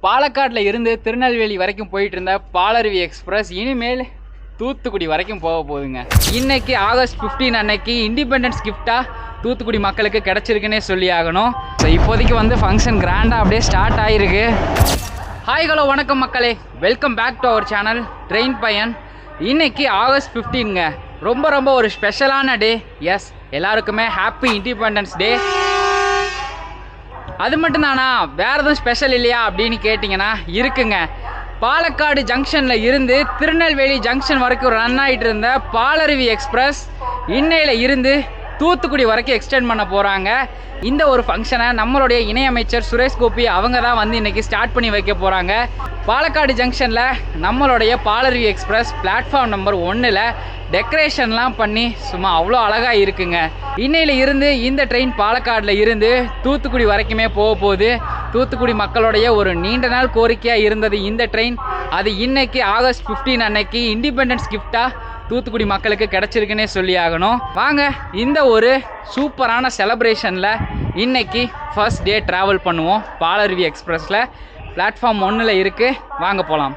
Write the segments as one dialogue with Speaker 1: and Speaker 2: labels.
Speaker 1: பாலக்காட்டில் இருந்து திருநெல்வேலி வரைக்கும் போயிட்டு இருந்த பாலருவி எக்ஸ்பிரஸ் இனிமேல் தூத்துக்குடி வரைக்கும் போக போகுதுங்க. இன்னைக்கு ஆகஸ்ட் 15 அன்னைக்கு இண்டிபெண்டன்ஸ் கிஃப்டாக தூத்துக்குடி மக்களுக்கு கிடச்சிருக்குன்னே சொல்லி ஆகணும். ஸோ இப்போதைக்கு வந்து ஃபங்க்ஷன் கிராண்டாக அப்படியே ஸ்டார்ட் ஆகிருக்கு. ஹாய் ஹலோ வணக்கம் மக்களே, welcome back to our channel train பையன். இன்னைக்கு ஆகஸ்ட் 15ங்க, ரொம்ப ஒரு ஸ்பெஷலான டே. எஸ், எல்லாருக்குமே ஹாப்பி இண்டிபெண்டன்ஸ் டே. அது மட்டும்தானா, வேறு எதுவும் ஸ்பெஷல் இல்லையா அப்படின்னு கேட்டிங்கன்னா இருக்குங்க. பாலக்காடு ஜங்ஷனில் இருந்து திருநெல்வேலி ஜங்ஷன் வரைக்கும் ரன் ஆகிட்டு இருந்த பாலருவி எக்ஸ்பிரஸ் இன்னையில் இருந்து தூத்துக்குடி வரைக்கும் எக்ஸ்டெண்ட் பண்ண போகிறாங்க. இந்த ஒரு ஃபங்க்ஷனை நம்மளுடைய இணையமைச்சர் சுரேஷ் கோபி அவங்க தான் வந்து இன்றைக்கி ஸ்டார்ட் பண்ணி வைக்க போகிறாங்க. பாலக்காடு ஜங்ஷனில் நம்மளுடைய பாலருவி எக்ஸ்பிரஸ் பிளாட்ஃபார்ம் நம்பர் 1ல் டெக்கரேஷன்லாம் பண்ணி சும்மா அவ்வளோ அழகாக இருக்குங்க. இன்னையில் இருந்து இந்த ட்ரெயின் பாலக்காடில் இருந்து தூத்துக்குடி வரைக்குமே போக போகுது. தூத்துக்குடி மக்களுடைய ஒரு நீண்ட நாள் கோரிக்கையாக இருந்தது இந்த ட்ரெயின். அது இன்னைக்கு ஆகஸ்ட் 15 அன்னைக்கு இண்டிபெண்டன்ஸ் கிஃப்டாக தூத்துக்குடி மக்களுக்கு கிடச்சிருக்குன்னே சொல்லி ஆகணும். வாங்க இந்த ஒரு சூப்பரான செலப்ரேஷனில் இன்னைக்கு ஃபர்ஸ்ட் டே ட்ராவல் பண்ணுவோம். பாலருவி எக்ஸ்பிரஸில் பிளாட்ஃபார்ம் 1ல் இருக்குது, வாங்க போகலாம்.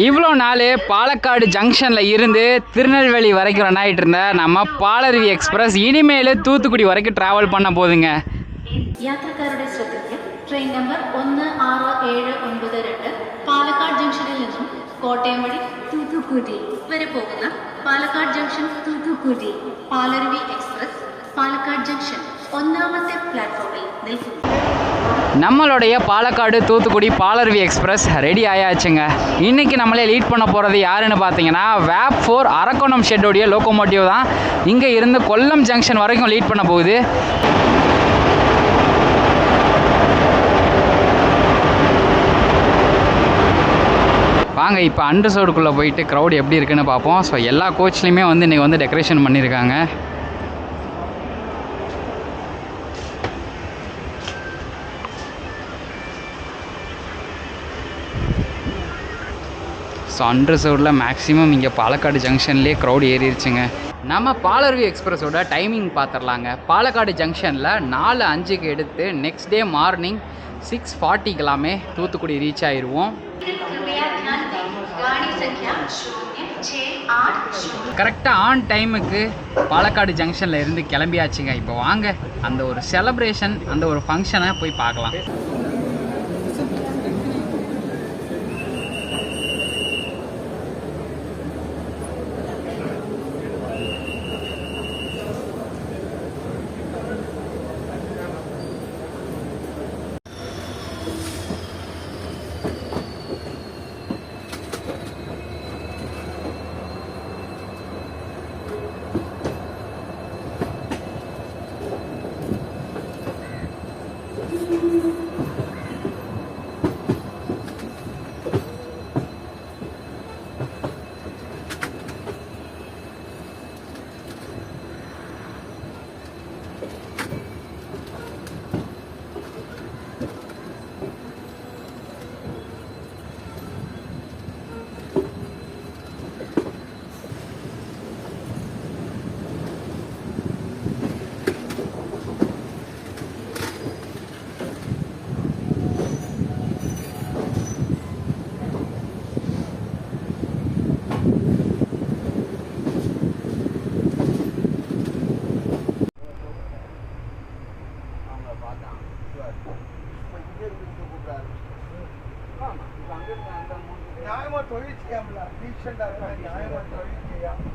Speaker 1: இவ்வளோ நாள் பாலக்காடு ஜங்ஷனில் இருந்து திருநெல்வேலி வரைக்கும் ரன் ஆகிட்டு இருந்த நம்ம பாலருவி எக்ஸ்பிரஸ் இனிமேல் தூத்துக்குடி வரைக்கும் ட்ராவல் பண்ண போகுதுங்க.
Speaker 2: യാത്രക്കാരുടെ ശ്രദ്ധയ്ക്ക് ട്രെയിൻ നമ്പർ 16792 പാലക്കാട് ജംഗ്ഷനിൽ നിന്നും കോട്ടയം വഴി തൂത്തുക്കുടി വരെ പോകുന്ന Palakkad junction Thoothukudi Palaruvi express Palakkad junction 1ാമത്തെ പ്ലാറ്റ്ഫോമിൽ നിൽക്കുന്നു.
Speaker 1: நம்மளுடைய பாலக்காடு தூத்துக்குடி பாலருவி எக்ஸ்பிரஸ் ரெடி ஆயாச்சுங்க. இன்றைக்கி நம்மளே லீட் பண்ண போகிறது யாருன்னு பார்த்தீங்கன்னா வேப் 4 அரக்கோணம் ஷெட்டோடைய லோக்கோமோட்டிவ் தான். இங்கே இருந்து கொல்லம் ஜங்ஷன் வரைக்கும் லீட் பண்ண போகுது. வாங்க இப்போ அண்டர்சோடுக்குள்ளே போயிட்டு க்ரௌட் எப்படி இருக்குன்னு பார்ப்போம். ஸோ எல்லா கோச்லேயுமே வந்து இன்றைக்கி வந்து டெக்கரேஷன் பண்ணியிருக்காங்க. ஸோ அண்டர்சோடில் மேக்ஸிமம் இங்கே பாலக்காடு ஜங்ஷன்லேயே க்ரௌட் ஏறிடுச்சுங்க. நம்ம பாலருவி எக்ஸ்பிரஸோட டைமிங் பார்த்துடலாங்க. பாலக்காடு ஜங்ஷனில் 4:05க்கு எடுத்து நெக்ஸ்ட் டே மார்னிங் 6:40க்கெல்லாமே தூத்துக்குடி ரீச் ஆயிடுவோம். கரெக்டாக ஆன் டைமுக்கு பாலக்காடு ஜங்ஷனில் இருந்து கிளம்பியாச்சுங்க. இப்போ வாங்க அந்த ஒரு செலப்ரேஷன், அந்த ஒரு ஃபங்க்ஷனை போய் பார்க்கலாம்.
Speaker 3: நியாயமா தொழில் செய்யாமல டீசெண்டா இருக்கா, நியாயமா தொழில் செய்யாம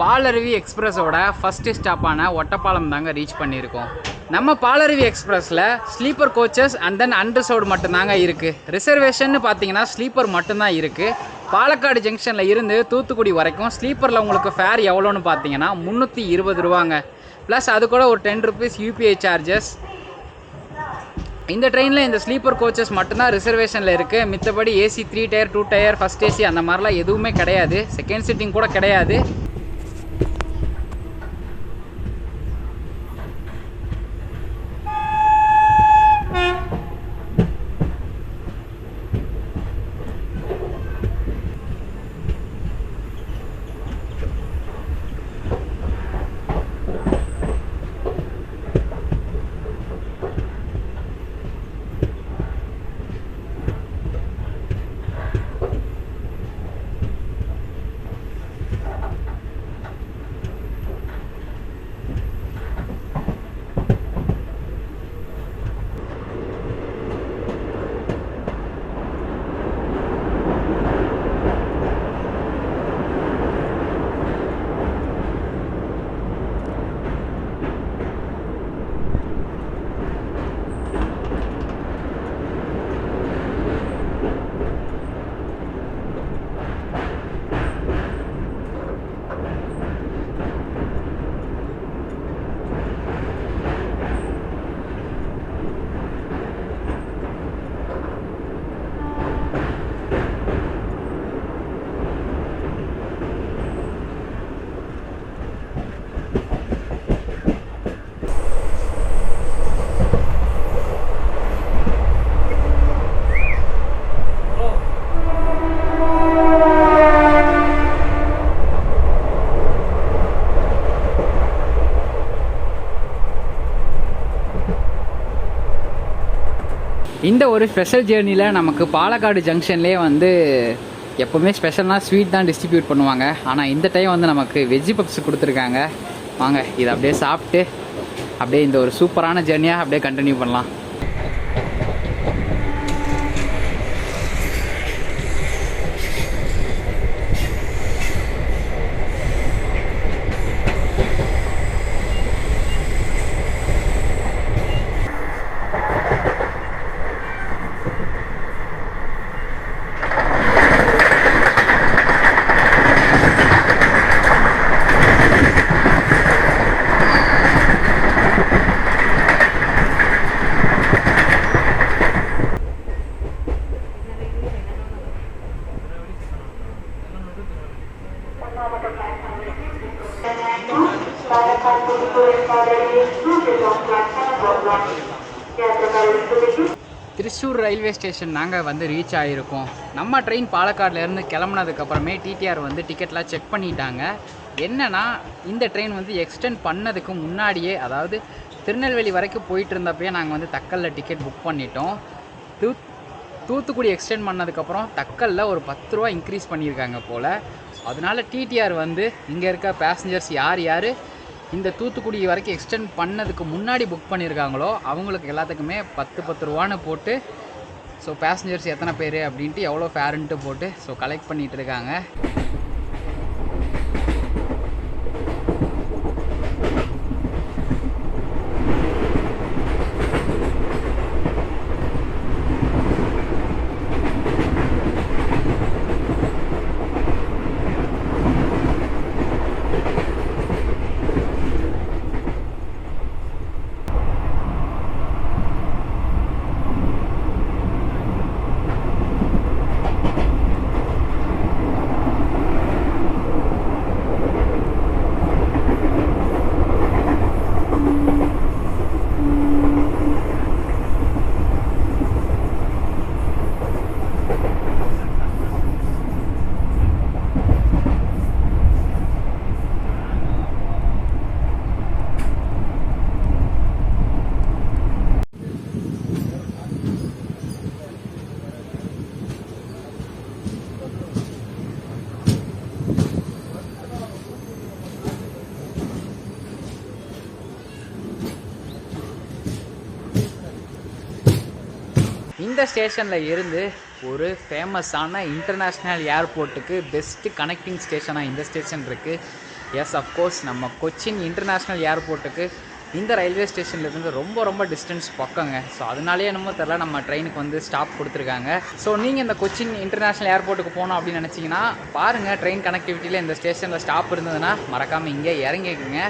Speaker 1: பாலருவி எக்ஸ்பிரஸோட ஃபஸ்ட்டு ஸ்டாப்பான ஒட்டப்பாலம் தாங்க ரீச் பண்ணியிருக்கோம். நம்ம பாலருவி எக்ஸ்பிரஸில் ஸ்லீப்பர் கோச்சஸ் அண்ட் தென் அண்டர்சோடு மட்டும்தாங்க இருக்குது. ரிசர்வேஷன் பார்த்தீங்கன்னா ஸ்லீப்பர் மட்டும்தான் இருக்குது. பாலக்காடு ஜங்ஷனில் இருந்து தூத்துக்குடி வரைக்கும் ஸ்லீப்பரில் உங்களுக்கு ஃபேர் எவ்வளோன்னு பார்த்தீங்கன்னா 320 ரூபாங்க. ப்ளஸ் அது கூட ஒரு 10 rupees UPI சார்ஜஸ். இந்த ட்ரெயினில் இந்த ஸ்லீப்பர் கோச்சஸ் மட்டும்தான் ரிசர்வேஷனில் இருக்குது. மித்தபடி AC 3 tier 2 tier first AC அந்த மாதிரிலாம் எதுவுமே கிடையாது. செகண்ட் சிட்டிங் கூட கிடையாது. இந்த ஒரு ஸ்பெஷல் ஜேர்னியில் நமக்கு பாலக்காடு ஜங்ஷன்லேயே வந்து எப்போவுமே ஸ்பெஷல்னால் ஸ்வீட் தான் டிஸ்ட்ரிபியூட் பண்ணுவாங்க. ஆனால் இந்த டைம் வந்து நமக்கு வெஜ்ஜி பப்ஸ் கொடுத்துருக்காங்க. வாங்க இதை அப்படியே சாப்பிட்டு அப்படியே இந்த ஒரு சூப்பரான ஜேர்னியாக அப்படியே கண்டினியூ பண்ணலாம். திருச்சூர் ரயில்வே ஸ்டேஷன் நாங்கள் வந்து ரீச் ஆகிருக்கோம். நம்ம ட்ரெயின் பாலக்காடுலேருந்து கிளம்புனதுக்கப்புறமே டிடிஆர் வந்து டிக்கெட்லாம் செக் பண்ணிட்டாங்க. என்னென்னா இந்த ட்ரெயின் வந்து எக்ஸ்டெண்ட் பண்ணதுக்கு முன்னாடியே, அதாவது திருநெல்வேலி வரைக்கும் போயிட்டு இருந்தப்பயே நாங்கள் வந்து தக்கலில் டிக்கெட் புக் பண்ணிட்டோம். தூத்துக்குடி எக்ஸ்டெண்ட் பண்ணதுக்கப்புறம் தக்கலில் ஒரு 10 ரூபா இன்க்ரீஸ் பண்ணியிருக்காங்க போல். அதனால டிடிஆர் வந்து இங்கே இருக்க பேசஞ்சர்ஸ் யார் இந்த தூத்துக்குடி வரைக்கும் எக்ஸ்டெண்ட் பண்ணதுக்கு முன்னாடி புக் பண்ணியிருக்காங்களோ அவங்களுக்கு எல்லாத்துக்குமே 10 ரூபான்னு போட்டு, ஸோ பேசஞ்சர்ஸ் எத்தனை பேர் அப்படின்ட்டு எவ்வளோ ஃபேருன்ட்டு போட்டு ஸோ கலெக்ட் பண்ணிகிட்டு இருக்காங்க. இந்த ஸ்டேஷனில் இருந்து ஒரு ஃபேமஸான இன்டர்நேஷ்னல் ஏர்போர்ட்டுக்கு பெஸ்ட்டு கனெக்டிங் ஸ்டேஷனாக இந்த ஸ்டேஷன் இருக்குது. எஸ், அஃப்கோர்ஸ் நம்ம கொச்சின் இன்டர்நேஷ்னல் ஏர்போர்ட்டுக்கு இந்த ரயில்வே ஸ்டேஷன்லேருந்து ரொம்ப டிஸ்டன்ஸ் பக்கங்க. ஸோ அதனாலேயே என்னமோ தெரில நம்ம ட்ரெயினுக்கு வந்து ஸ்டாப் கொடுத்துருக்காங்க. ஸோ நீங்கள் இந்த கொச்சின் இன்டர்நேஷ்னல் ஏர்போர்ட்டுக்கு போகணும் அப்படின்னு நினச்சிங்கன்னா பாருங்கள், ட்ரெயின் கனெக்டிவிட்டியில் இந்த ஸ்டேஷனில் ஸ்டாப் இருந்ததுன்னா மறக்காமல் இங்கே இறங்கிக்குங்க.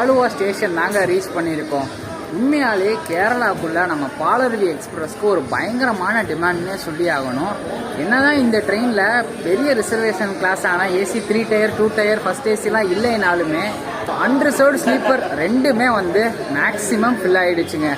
Speaker 1: ஆலுவா ஸ்டேஷன் நாங்கள் ரீச் பண்ணியிருக்கோம். உண்மையாலே கேரளாக்குள்ளே நம்ம பாலருவி எக்ஸ்பிரஸ்க்கு ஒரு பயங்கரமான டிமாண்ட்னே சொல்லி ஆகணும். என்னதான் இந்த ட்ரெயினில் பெரிய ரிசர்வேஷன் கிளாஸ் ஆனால் ஏசி 3 டயர் 2 டயர் ஃபஸ்ட் ஏசிலாம் இல்லைனாலுமே அன்ரிசர்வ்டு ஸ்லீப்பர் ரெண்டுமே வந்து மேக்ஸிமம் ஃபில் ஆகிடுச்சுங்க.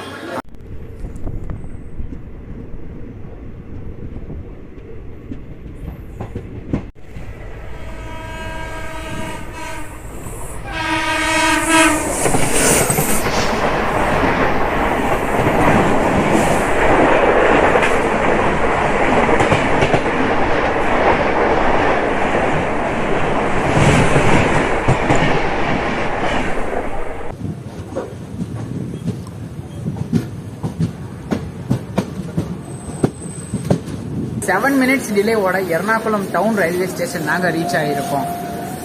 Speaker 1: செவன் மினிட்ஸ் டிலேவோட எர்ணாகுளம் டவுன் ரயில்வே ஸ்டேஷன் நாங்கள் ரீச் ஆகியிருக்கோம்.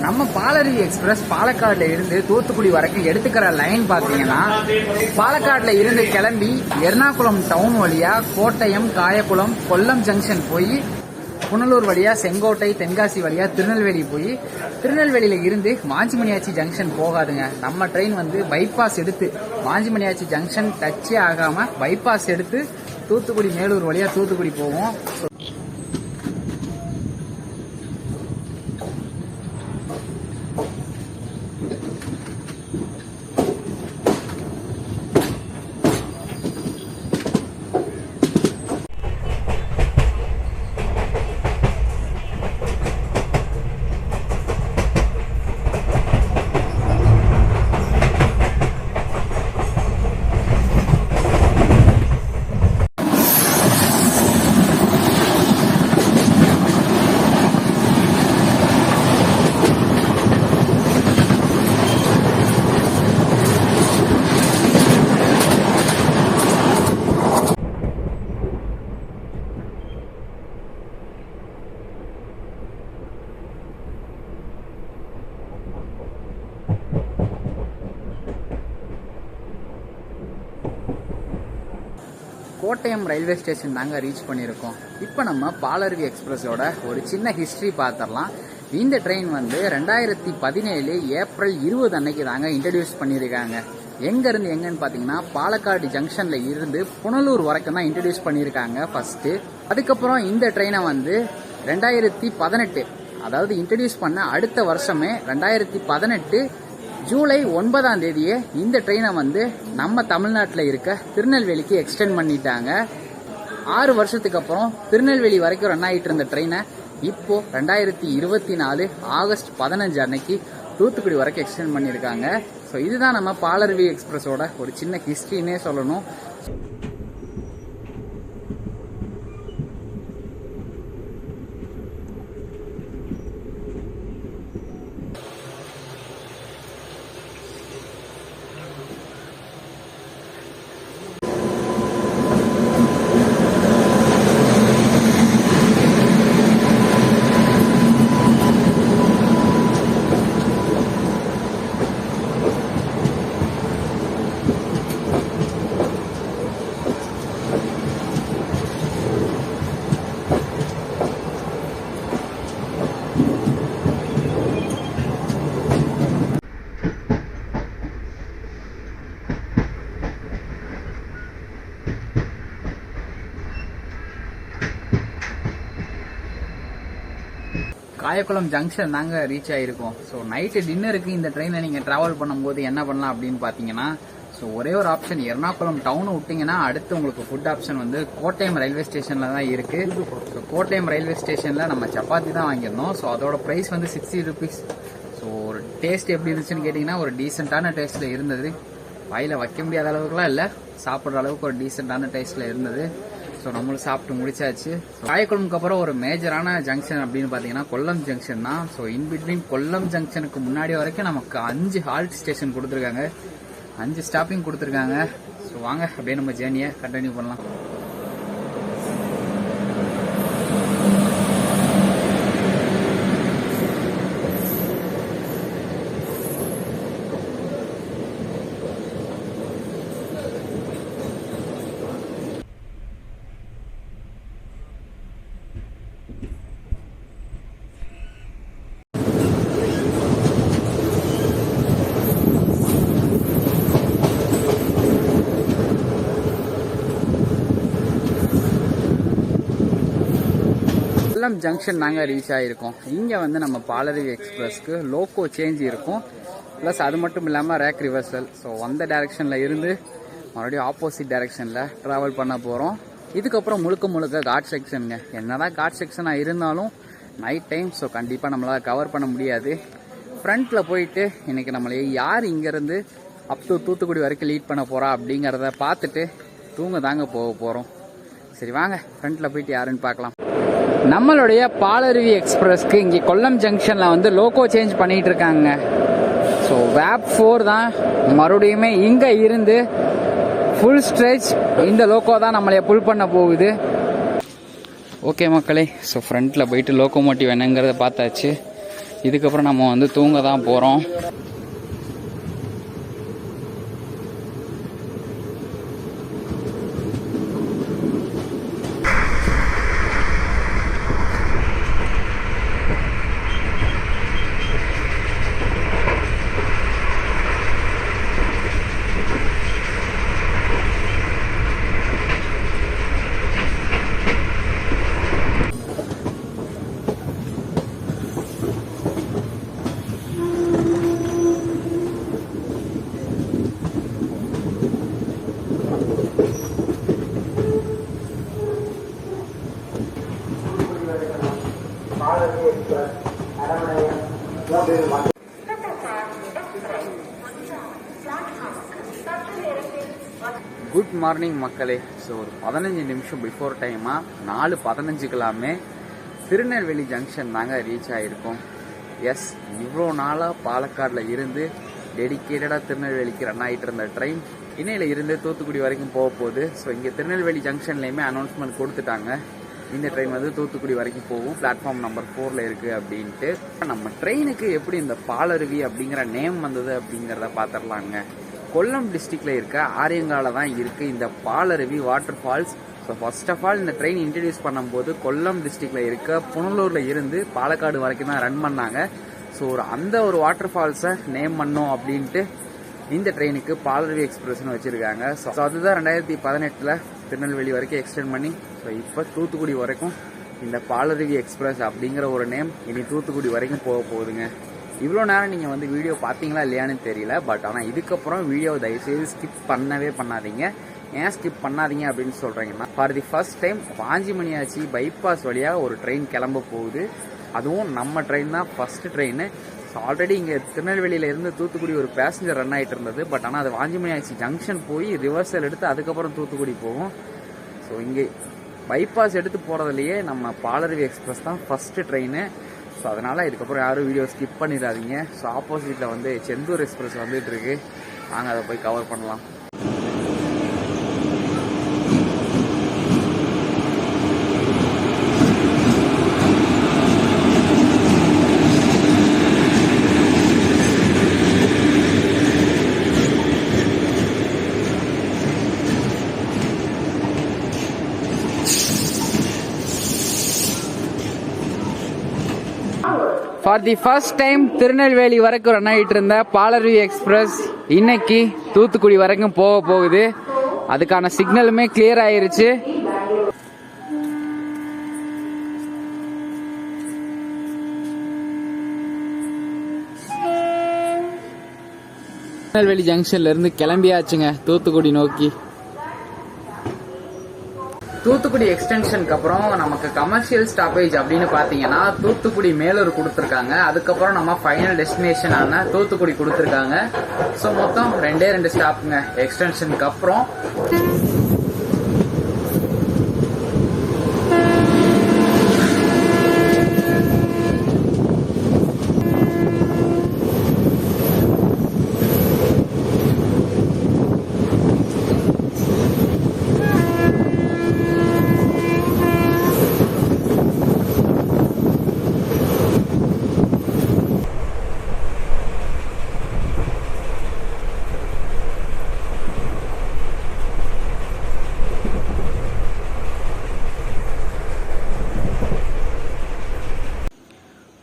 Speaker 1: நம்ம பாலருவி எக்ஸ்பிரஸ் பாலக்காடுல இருந்து தூத்துக்குடி வரைக்கும் எடுத்துக்கிற லைன் பார்த்தீங்கன்னா, பாலக்காடுல இருந்து கிளம்பி எர்ணாகுளம் டவுன் வழியா கோட்டயம், காயக்குளம், கொல்லம் ஜங்ஷன் போய் புனலூர் வழியா செங்கோட்டை, தென்காசி வழியா திருநெல்வேலி போய் திருநெல்வேலியில இருந்து மாஞ்சிமணியாச்சி ஜங்ஷன் போகாதுங்க. நம்ம ட்ரெயின் வந்து பைபாஸ் எடுத்து மாஞ்சிமணியாச்சி ஜங்ஷன் டச்சே ஆகாம பைபாஸ் எடுத்து தூத்துக்குடி மேலூர் வழியா தூத்துக்குடி போவோம். கோட்டயம் ரயில்வே ஸ்டேஷன் நாங்கள் ரீச் பண்ணியிருக்கோம். இப்போ நம்ம பாலருவி எக்ஸ்பிரஸோட ஒரு சின்ன ஹிஸ்ட்ரி பார்த்துடலாம். இந்த ட்ரெயின் வந்து 2017 ஏப்ரல் 20 அன்னைக்கு தாங்க இன்ட்ரடியூஸ் பண்ணியிருக்காங்க. எங்கேருந்து எங்கன்னு பார்த்தீங்கன்னா, பாலக்காடு ஜங்ஷனில் இருந்து புனலூர் வரைக்கும் தான் இன்ட்ரடியூஸ் பண்ணியிருக்காங்க ஃபர்ஸ்ட்டு. அதுக்கப்புறம் இந்த ட்ரெயினை வந்து 2018, அதாவது இன்ட்ரடியூஸ் பண்ண அடுத்த வருஷமே 2018 ஜூலை 9ஆம் தேதியே இந்த ட்ரெயினை வந்து நம்ம தமிழ்நாட்டில் இருக்க திருநெல்வேலிக்கு எக்ஸ்டெண்ட் பண்ணிட்டாங்க. 6 வருஷத்துக்கு அப்புறம் திருநெல்வேலி வரைக்கும் ரன் ஆகிட்டு இருந்த ட்ரெயினை இப்போ 2024 ஆகஸ்ட் 15 அன்னைக்கு தூத்துக்குடி வரைக்கும் எக்ஸ்டெண்ட் பண்ணியிருக்காங்க. ஸோ இதுதான் நம்ம பாலருவி எக்ஸ்பிரஸோட ஒரு சின்ன ஹிஸ்ட்ரின்னே சொல்லணும். காயக்குளம் ஜங்ஷன் நாங்கள் ரீச் ஆகிருக்கோம். ஸோ நைட்டு டின்னருக்கு இந்த ட்ரெயினில் நீங்கள் ட்ராவல் பண்ணும்போது என்ன பண்ணலாம் அப்படின்னு பார்த்தீங்கன்னா, ஸோ ஒரே ஒரு ஆப்ஷன், எர்ணாகுளம் டவுன் விட்டிங்கன்னா அடுத்து உங்களுக்கு ஃபுட் ஆப்ஷன் வந்து கோட்டயம் ரயில்வே ஸ்டேஷனில் தான் இருக்குது. ஸோ கோட்டயம் ரயில்வே ஸ்டேஷனில் நம்ம சப்பாத்தி தான் வாங்கியிருந்தோம். ஸோ அதோட ப்ரைஸ் வந்து 60 ருபீஸ். ஸோ ஒரு டேஸ்ட் எப்படி இருந்துச்சுன்னு கேட்டிங்கன்னா, ஒரு டீசெண்டான டேஸ்ட்டில் இருந்தது. வாயில் வைக்க முடியாத அளவுக்குலாம் இல்லை, சாப்பிட்ற அளவுக்கு ஒரு டீசெண்டான டேஸ்ட்டில் இருந்தது. ஸோ நம்மளும் சாப்பிட்டு முடிச்சாச்சு. காயக்குளமுக்கு அப்புறம் ஒரு மேஜரான ஜங்ஷன் அப்படின்னு பார்த்தீங்கன்னா கொல்லம் ஜங்ஷன் தான். ஸோ இன்பிட்வீன் கொல்லம் ஜங்ஷனுக்கு முன்னாடி வரைக்கும் நமக்கு 5 ஹால்ட் ஸ்டேஷன் கொடுத்துருக்காங்க, 5 ஸ்டாப்பிங் கொடுத்துருக்காங்க. ஸோ வாங்க அப்படியே நம்ம ஜேர்னியை கண்டினியூ பண்ணலாம். கொல்லம் ஜங்ஷன் நாங்கள் ரீச் ஆகிருக்கோம். இங்கே வந்து நம்ம பாலருவி எக்ஸ்பிரஸ்க்கு லோக்கோ சேஞ்ச் இருக்கும். ப்ளஸ் அது மட்டும் இல்லாமல் ரேக் ரிவர்சல். ஸோ வந்த டைரெக்ஷனில் இருந்து மறுபடியும் ஆப்போசிட் டைரெக்ஷனில் ட்ராவல் பண்ண போகிறோம். இதுக்கப்புறம் முழுக்க காட் செக்ஷனுங்க. என்னதான் காட் செக்ஷனாக இருந்தாலும் நைட் டைம், ஸோ கண்டிப்பாக நம்மளால் கவர் பண்ண முடியாது. ஃப்ரண்ட்டில் போயிட்டு இன்றைக்கி நம்மளே யார் இங்கேருந்து அப் டு தூத்துக்குடி வரைக்கும் லீட் பண்ண போகிறா அப்படிங்கிறத பார்த்துட்டு தூங்க போக போகிறோம். சரி வாங்க ஃப்ரண்ட்டில் போயிட்டு யாருன்னு பார்க்கலாம். நம்மளுடைய பாலருவி எக்ஸ்பிரஸ்க்கு இங்கே கொல்லம் ஜங்ஷனில் வந்து லோக்கோ சேஞ்ச் பண்ணிகிட்டு இருக்காங்க. ஸோ வேப் 4 தான் மறுபடியுமே இங்கே இருந்து ஃபுல் ஸ்ட்ரெச் இந்த லோக்கோ தான் நம்மளை புல் பண்ண போகுது. ஓகே மக்களே, ஸோ ஃப்ரண்ட்டில் போயிட்டு லோக்கோமோட்டிவ் என்னங்கிறத பார்த்தாச்சு. இதுக்கப்புறம் நம்ம வந்து தூங்க தான் போகிறோம். குட் மார்னிங் மக்களே. ஸோ ஒரு 15 நிமிஷம் பிஃபோர் டைமாக 4:15க்கெல்லாமே திருநெல்வேலி ஜங்ஷன் தாங்க ரீச் ஆகிருக்கோம். எஸ், இவ்வளோ நாளாக பாலக்காடில் இருந்து டெடிக்கேட்டடாக திருநெல்வேலிக்கு ரன் ஆகிட்டு இருந்த ட்ரெயின் இன்னையில் இருந்து தூத்துக்குடி வரைக்கும் போக போகுது. ஸோ இங்கே திருநெல்வேலி ஜங்ஷன்லேயுமே அனௌன்ஸ்மெண்ட் கொடுத்துட்டாங்க, இந்த ட்ரெயின் வந்து தூத்துக்குடி வரைக்கும் போகும், பிளாட்ஃபார்ம் நம்பர் 4ல் இருக்குது அப்படின்ட்டு. நம்ம ட்ரெயினுக்கு எப்படி இந்த பாலருவி அப்படிங்கிற நேம் வந்தது அப்படிங்கிறத பார்த்துடலாங்க. கொல்லம் டிஸ்ட்ரிக்டில் இருக்க ஆரியங்கால தான் இருக்குது இந்த Palaruvi water falls. So first of all இந்த ட்ரெயின் இன்ட்ரடியூஸ் பண்ணும்போது கொல்லம் டிஸ்ட்ரிக்டில் இருக்க புனலூரில் இருந்து பாலக்காடு வரைக்கும் தான் ரன் பண்ணாங்க. ஸோ அந்த ஒரு வாட்டர் ஃபால்ஸை நேம் பண்ணோம் அப்படின்ட்டு இந்த ட்ரெயினுக்கு பாலருவி எக்ஸ்பிரஸ்னு வச்சுருக்காங்க. ஸோ அதுதான் 2018 திருநெல்வேலி வரைக்கும் எக்ஸ்டெண்ட் பண்ணி ஸோ இப்போ தூத்துக்குடி வரைக்கும் இந்த பாலருவி எக்ஸ்பிரஸ் அப்படிங்கிற ஒரு நேம் இனி தூத்துக்குடி வரைக்கும் போக போகுதுங்க. இவ்வளோ நேரம் நீங்கள் வந்து வீடியோ பார்த்தீங்களா இல்லையான்னு தெரியல, பட் ஆனால் இதுக்கப்புறம் வீடியோ தயவுசெய்து ஸ்கிப் பண்ணவே பண்ணாதீங்க. ஏன் ஸ்கிப் பண்ணாதீங்க அப்படின்னு சொல்கிறீங்கன்னா, for the first time Vanchi Maniyachi bypass வழியாக ஒரு ட்ரெயின் கிளம்ப போகுது. அதுவும் நம்ம ட்ரெயின் தான் ஃபஸ்ட்டு ட்ரெயின். ஸோ ஆல்ரெடி இங்கே திருநெல்வேலியிலேருந்து தூத்துக்குடி ஒரு பேசஞ்சர் ரன் ஆகிட்டு இருந்தது, பட் ஆனால் அது வாஞ்சிமணியாச்சி ஜங்ஷன் போய் ரிவர்சல் எடுத்து அதுக்கப்புறம் தூத்துக்குடி போகும். ஸோ இங்கே பைபாஸ் எடுத்து போகிறதுலையே நம்ம பாலருவி எக்ஸ்பிரஸ் தான் ஃபஸ்ட்டு ட்ரெயின். ஸோ அதனால் இதுக்கப்புறம் யாரும் வீடியோ ஸ்கிப் பண்ணிடாதீங்க. ஸோ ஆப்போசிட்டில் வந்து செந்தூர் எக்ஸ்பிரஸ் வந்துட்டு இருக்கு, நாங்கள் அதை போய் கவர் பண்ணலாம். For the first time Tirunelveli வரைக்கும் ரன் ஆகிட்டு இருந்த பாலருவி எக்ஸ்பிரஸ் இன்னைக்கு தூத்துக்குடி வரைக்கும் போக போகுது. அதுக்கான சிக்னலுமே கிளியர் ஆயிருச்சு. திருநெல்வேலி ஜங்ஷன்ல இருந்து கிளம்பியாச்சுங்க தூத்துக்குடி நோக்கி. தூத்துக்குடி எக்ஸ்டென்ஷனுக்கு அப்புறம் நமக்கு கமர்ஷியல் ஸ்டாப்பேஜ் அப்படின்னு பாத்தீங்கன்னா தூத்துக்குடி மேலூர் கொடுத்துருக்காங்க. அதுக்கப்புறம் நம்ம ஃபைனல் டெஸ்டினேஷன் ஆன தூத்துக்குடி கொடுத்துருக்காங்க. ஸோ மொத்தம் 2 ஸ்டாப்புங்க எக்ஸ்டென்ஷனுக்கு அப்புறம்.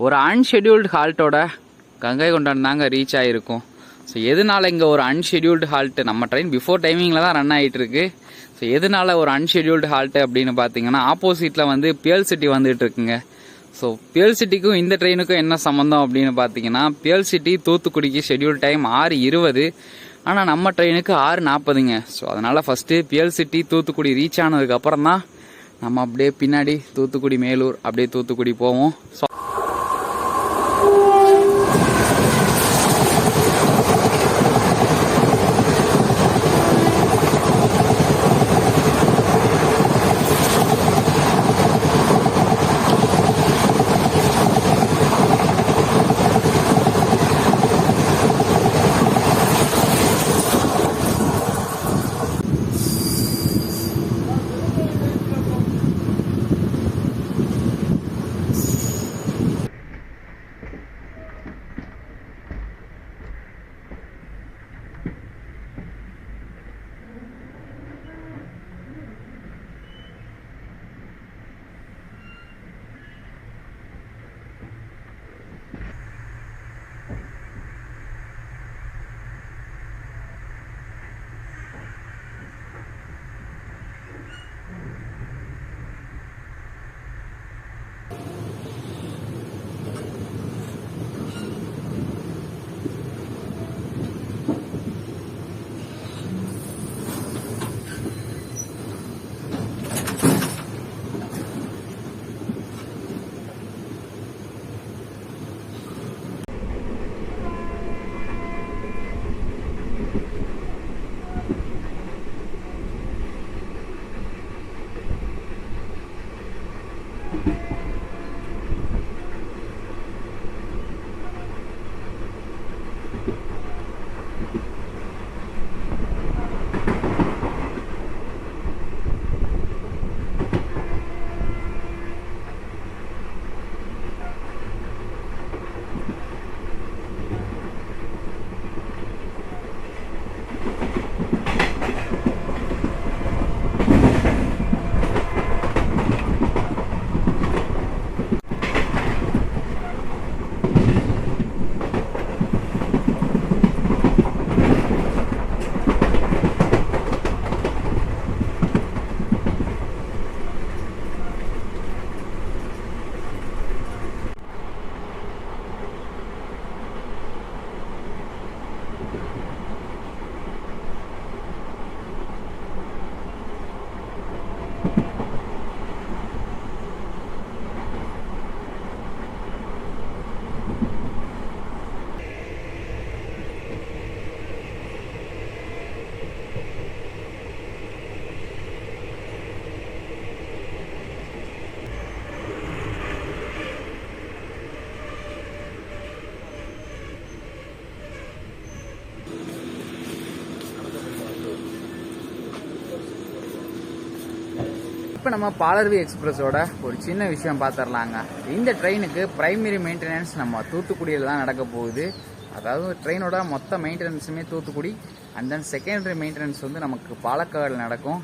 Speaker 1: ஒரு அன்ஷெடியூல்டு ஹால்ட்டோட கங்கை கொண்டான் தாங்க ரீச் ஆகிருக்கும். ஸோ எதனால இங்கே ஒரு அன்ஷெடியூல்டு ஹால்ட்டு, நம்ம ட்ரெயின் பிஃபோர் டைமிங்கில் தான் ரன் ஆகிட்டு இருக்கு. ஸோ எதனால ஒரு அன்ஷெடியூல்டு ஹால்ட்டு அப்படின்னு பார்த்தீங்கன்னா, ஆப்போசிட்டில் வந்து பியல் சிட்டி வந்துகிட்டு இருக்குங்க. ஸோ பியல் சிட்டிக்கும் இந்த ட்ரெயினுக்கும் என்ன சம்மந்தம் அப்படின்னு பார்த்தீங்கன்னா, பியல் சிட்டி தூத்துக்குடிக்கு ஷெடியூல் டைம் 6:20, ஆனால் நம்ம ட்ரெயினுக்கு 6:40ங்க. ஸோ அதனால் first pearl city Thoothukudi reach ஆனதுக்கப்புறம் தான் நம்ம அப்படியே பின்னாடி தூத்துக்குடி மேலூர் அப்படியே தூத்துக்குடி போவோம். ஸோ இப்போ நம்ம பாலருவி எக்ஸ்பிரஸோட ஒரு சின்ன விஷயம் பார்த்துடலாங்க. இந்த ட்ரெயினுக்கு பிரைமரி மெயின்டெனன்ஸ் நம்ம தூத்துக்குடியில் தான் நடக்க போகுது. அதாவது ட்ரெயினோட மொத்த மெயின்டெனன்ஸுமே Thoothukudi, and then secondary maintenance வந்து நமக்கு பாலக்காடில் நடக்கும்.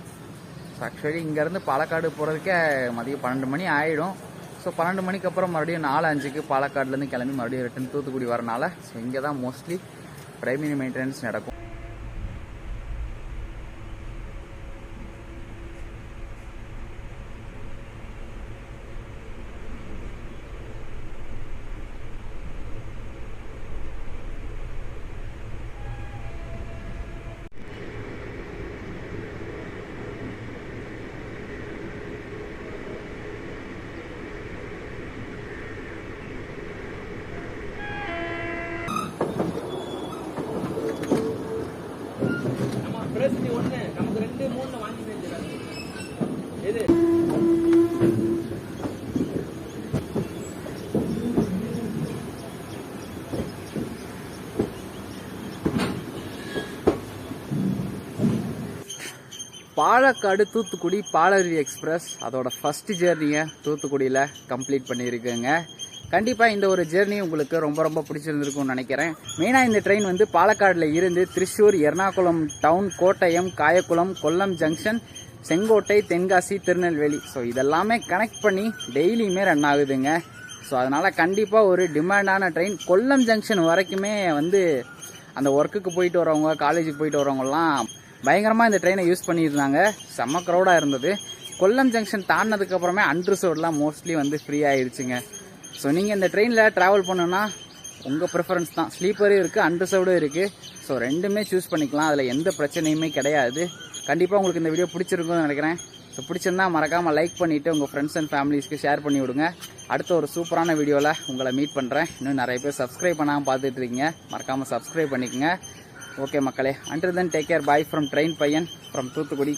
Speaker 1: ஸோ ஆக்சுவலி இங்கேருந்து பாலக்காடு போகிறதுக்கே மதியம் 12 மணி ஆகிடும். ஸோ 12 மணிக்கு அப்புறம் மறுபடியும் 4:05க்கு பாலக்காடுலேருந்து கிளம்பி மறுபடியும் ரிட்டன் தூத்துக்குடி வரனால ஸோ இங்கே தான் மோஸ்ட்லி பிரைமரி மெயின்டெனன்ஸ் நடக்கும். பாலக்காடு தூத்துக்குடி பாலருவி எக்ஸ்பிரஸ் அதோட ஃபர்ஸ்ட் ஜேர்னியை தூத்துக்குடியில் கம்ப்ளீட் பண்ணியிருக்குங்க. கண்டிப்பாக இந்த ஒரு ஜேர்னி உங்களுக்கு ரொம்ப ரொம்ப பிடிச்சிருந்துருக்கும்னு நினைக்கிறேன். மெயினாக இந்த ட்ரெயின் வந்து பாலக்காடில் இருந்து Thrissur, Ernakulam town, Kottayam, Kayamkulam, Kollam junction, Sengottai, Tenkasi, Tirunelveli so இதெல்லாமே கனெக்ட் பண்ணி டெய்லியுமே ரன் ஆகுதுங்க. ஸோ அதனால் கண்டிப்பாக ஒரு டிமாண்டான ட்ரெயின். கொல்லம் ஜங்ஷன் வரைக்குமே வந்து அந்த ஒர்க்குக்கு போயிட்டு வரவங்க, காலேஜுக்கு போயிட்டு வரவங்கலாம் பயங்கரமாக இந்த ட்ரெயினை யூஸ் பண்ணியிருந்தாங்க. செம்ம க்ரௌடாக இருந்தது. கொல்லம் ஜங்ஷன் தாண்டினதுக்கப்புறமே அன்ரிசர்வ்ட்லாம் மோஸ்ட்லி வந்து ஃப்ரீ ஆயிடுச்சுங்க. ஸோ நீங்கள் இந்த ட்ரெயினில் ட்ராவல் பண்ணணுன்னா உங்கள் ப்ரிஃபரன்ஸ் தான். ஸ்லீப்பரும் இருக்குது, அன்ரிசர்வ்டும் இருக்குது. ஸோ ரெண்டுமே சூஸ் பண்ணிக்கலாம். அதில் எந்த பிரச்சனையுமே கிடையாது. கண்டிப்பாக உங்களுக்கு இந்த வீடியோ பிடிச்சிருக்கும்னு நினைக்கிறேன். ஸோ பிடிச்சிருந்தா மறக்காமல் லைக் பண்ணிவிட்டு உங்கள் ஃப்ரெண்ட்ஸ் அண்ட் ஃபேமிலிஸ்க்கு ஷேர் பண்ணி விடுங்க. அடுத்த ஒரு சூப்பரான வீடியோவில் உங்களை மீட் பண்ணுறேன். இன்னும் நிறைய பேர் சப்ஸ்கிரைப் பண்ணாமல் பார்த்துட்டு இருக்கீங்க. மறக்காமல் சப்ஸ்கிரைப் பண்ணிக்கோங்க. ஓகே மக்களே, until then take care. Bye from Train Paiyan from Thuthukudi.